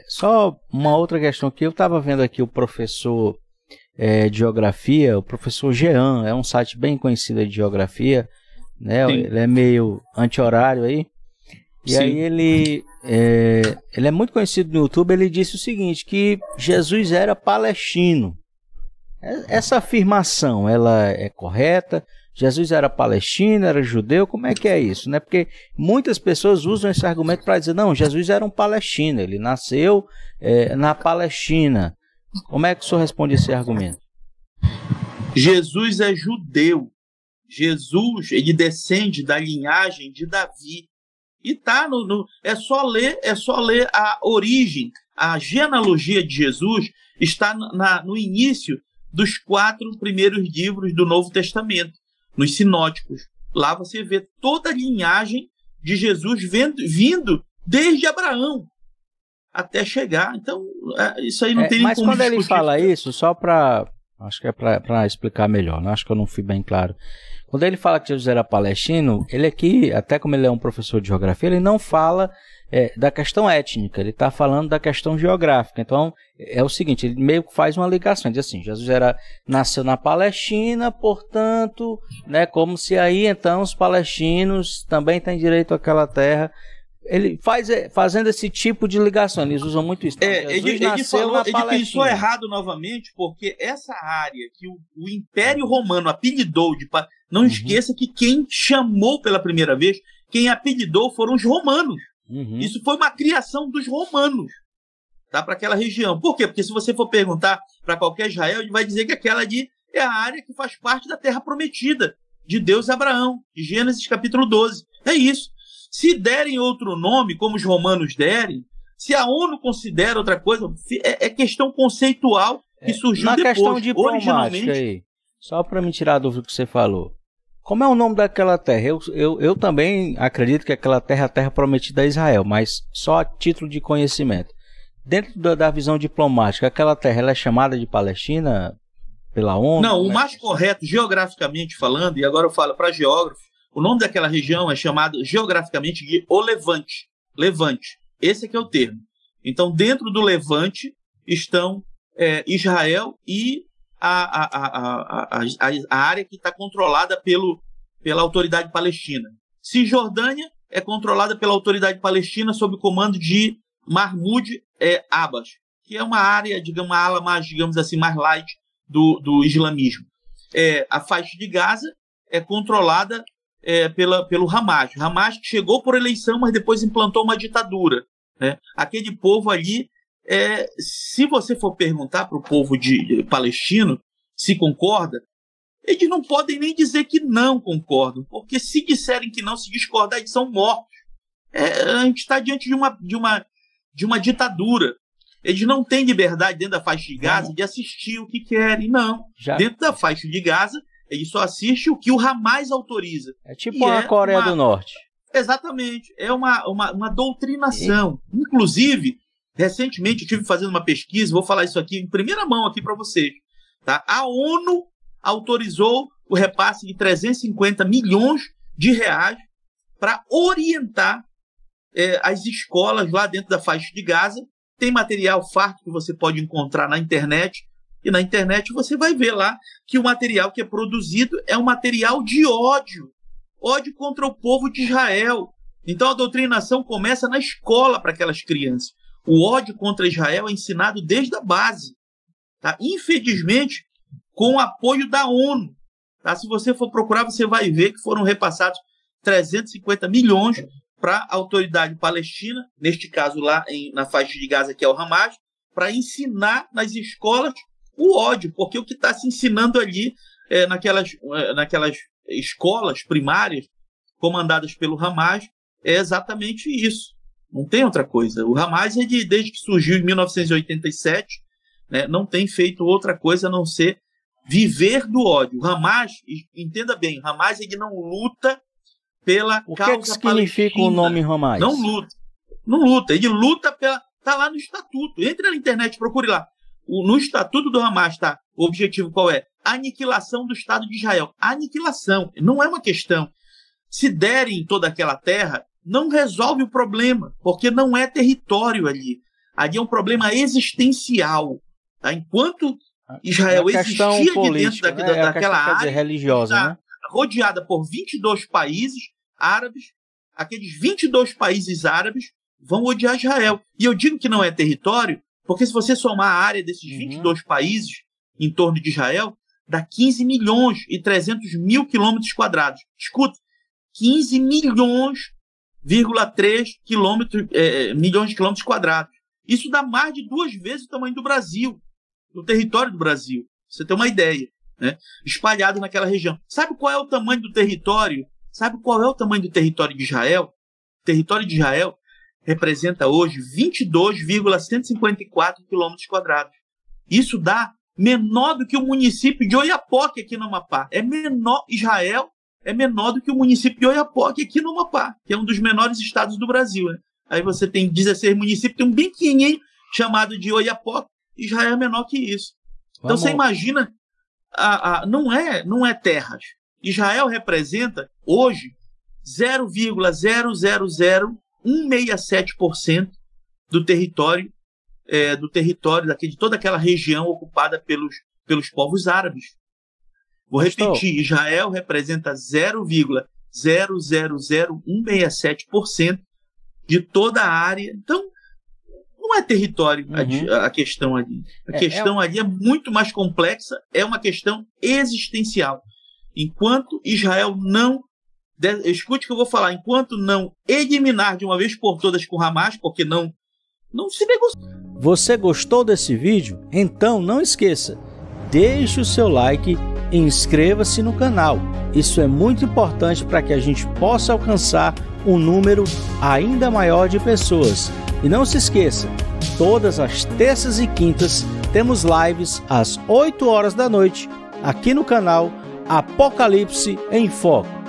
Só uma outra questão que eu estava vendo aqui, o professor de geografia, o professor Jean, é um site bem conhecido de geografia, né? Sim. Ele é meio anti-horário aí. E Sim. aí ele é muito conhecido no YouTube. Ele disse o seguinte, que Jesus era palestino. Essa afirmação, ela é correta? Jesus era palestino, era judeu? Como é que é isso, né? Porque muitas pessoas usam esse argumento para dizer, não, Jesus era um palestino, ele nasceu na Palestina. Como é que o senhor responde esse argumento? Jesus é judeu. Jesus, ele descende da linhagem de Davi. E tá é só ler a origem, a genealogia de Jesus está no início dos 4 primeiros livros do Novo Testamento, nos sinóticos. Lá você vê toda a linhagem de Jesus vindo desde Abraão até chegar. Então, isso aí não tem nem mas como quando ele discutir. fala isso, só para... Acho que é para explicar melhor, né? Acho que eu não fui bem claro. Quando ele fala que Jesus era palestino, ele aqui, até como ele é um professor de geografia, ele não fala da questão étnica, ele está falando da questão geográfica. Então, é o seguinte, ele meio que faz uma ligação, ele diz assim, Jesus nasceu na Palestina, portanto, né, como se aí, então, os palestinos também têm direito àquela terra. Ele fazendo esse tipo de ligação, eles usam muito isso. Ele pensou errado novamente, porque essa área que o Império Romano apelidou de... Não esqueça que quem chamou pela primeira vez, quem apelidou foram os romanos. Isso foi uma criação dos romanos, tá, para aquela região. Por quê? Porque se você for perguntar para qualquer Israel, ele vai dizer que aquela ali é a área que faz parte da terra prometida de Deus a Abraão, de Gênesis capítulo 12. É isso. Se derem outro nome, como os romanos derem, se a ONU considera outra coisa, é questão conceitual que surgiu na depois. Questão diplomática aí, só para me tirar a dúvida que você falou. Como é o nome daquela terra? Eu também acredito que aquela terra é a terra prometida a Israel, mas só a título de conhecimento. Dentro da visão diplomática, aquela terra ela é chamada de Palestina pela ONU? Não, o mais correto, geograficamente falando, e agora eu falo para geógrafos, o nome daquela região é chamado geograficamente de O Levante. Levante. Esse aqui é o termo. Então, dentro do Levante estão Israel e a área que está controlada pela autoridade palestina. Cisjordânia é controlada pela autoridade palestina sob o comando de Mahmoud Abbas, que é uma área, digamos, uma ala mais, digamos assim, mais light do islamismo. A faixa de Gaza é controlada pelo Hamas. Hamas que chegou por eleição, mas depois implantou uma ditadura, né? Aquele povo ali, se você for perguntar para o povo palestino se concorda, eles não podem nem dizer que não concordam, porque se disserem que não, se discordar, eles são mortos. A gente está diante de uma ditadura. Eles não têm liberdade dentro da faixa de Gaza de assistir o que querem, não. Dentro da faixa de Gaza, ele só assiste o que o Hamas autoriza. É tipo a Coreia do Norte. Exatamente. É uma doutrinação. Inclusive, recentemente eu estive fazendo uma pesquisa, vou falar isso aqui em primeira mão aqui para vocês. Tá? A ONU autorizou o repasse de 350 milhões de reais para orientar as escolas lá dentro da faixa de Gaza. Tem material farto que você pode encontrar na internet. E na internet você vai ver lá que o material que é produzido é um material de ódio. Ódio contra o povo de Israel. Então a doutrinação começa na escola para aquelas crianças. O ódio contra Israel é ensinado desde a base. Tá? Infelizmente, com o apoio da ONU. Tá? Se você for procurar, você vai ver que foram repassados 350 milhões para a autoridade palestina, neste caso lá na faixa de Gaza, que é o Hamas, para ensinar nas escolas o ódio, porque o que está se ensinando ali naquelas escolas primárias comandadas pelo Hamas é exatamente isso. Não tem outra coisa. O Hamas, desde que surgiu em 1987, né, não tem feito outra coisa a não ser viver do ódio. O Hamas, entenda bem, o Hamas ele não luta pela causa palestina. O que significa o nome Hamas? Não luta. Não luta. Ele luta pela... Está lá no estatuto. Entre na internet, procure lá. No estatuto do Hamas está o objetivo qual é? A aniquilação do Estado de Israel. Aniquilação. Não é uma questão. Se derem toda aquela terra, não resolve o problema, porque não é território ali. Ali é um problema existencial. Tá? Enquanto Israel existia política, aqui dentro daquela área, religiosa, tá, né? rodeada por 22 países árabes, aqueles 22 países árabes vão odiar Israel. E eu digo que não é território, porque se você somar a área desses 22 países em torno de Israel, dá 15 milhões e 300 mil quilômetros quadrados. Escuta, 15 milhões,3 milhões de quilômetros quadrados. Isso dá mais de 2 vezes o tamanho do Brasil, do território do Brasil. Pra você ter uma ideia, né? Espalhado naquela região. Sabe qual é o tamanho do território? Sabe qual é o tamanho do território de Israel? O território de Israel representa hoje 22,154 quilômetros quadrados. Isso dá menor do que o município de Oiapoque aqui no Amapá. Israel é menor do que o município de Oiapoque aqui no Amapá, que é um dos menores estados do Brasil, né? Aí você tem 16 municípios, tem um bem pequenininho chamado de Oiapoque. Israel é menor que isso. Então você imagina, não é terras. Israel representa hoje 0,000167% do território de toda aquela região ocupada pelos povos árabes. Vou repetir, Israel representa 0,000167% de toda a área. Então, não é território a questão ali. A questão ali é muito mais complexa, é uma questão existencial. Enquanto Israel não... Escute o que eu vou falar. Enquanto não eliminar de uma vez por todas com Hamas, porque não se negocia. Você gostou desse vídeo? Então não esqueça, deixe o seu like e inscreva-se no canal. Isso é muito importante para que a gente possa alcançar um número ainda maior de pessoas. E não se esqueça, todas as terças e quintas temos lives às 8 horas da noite aqui no canal Apocalipse em Foco.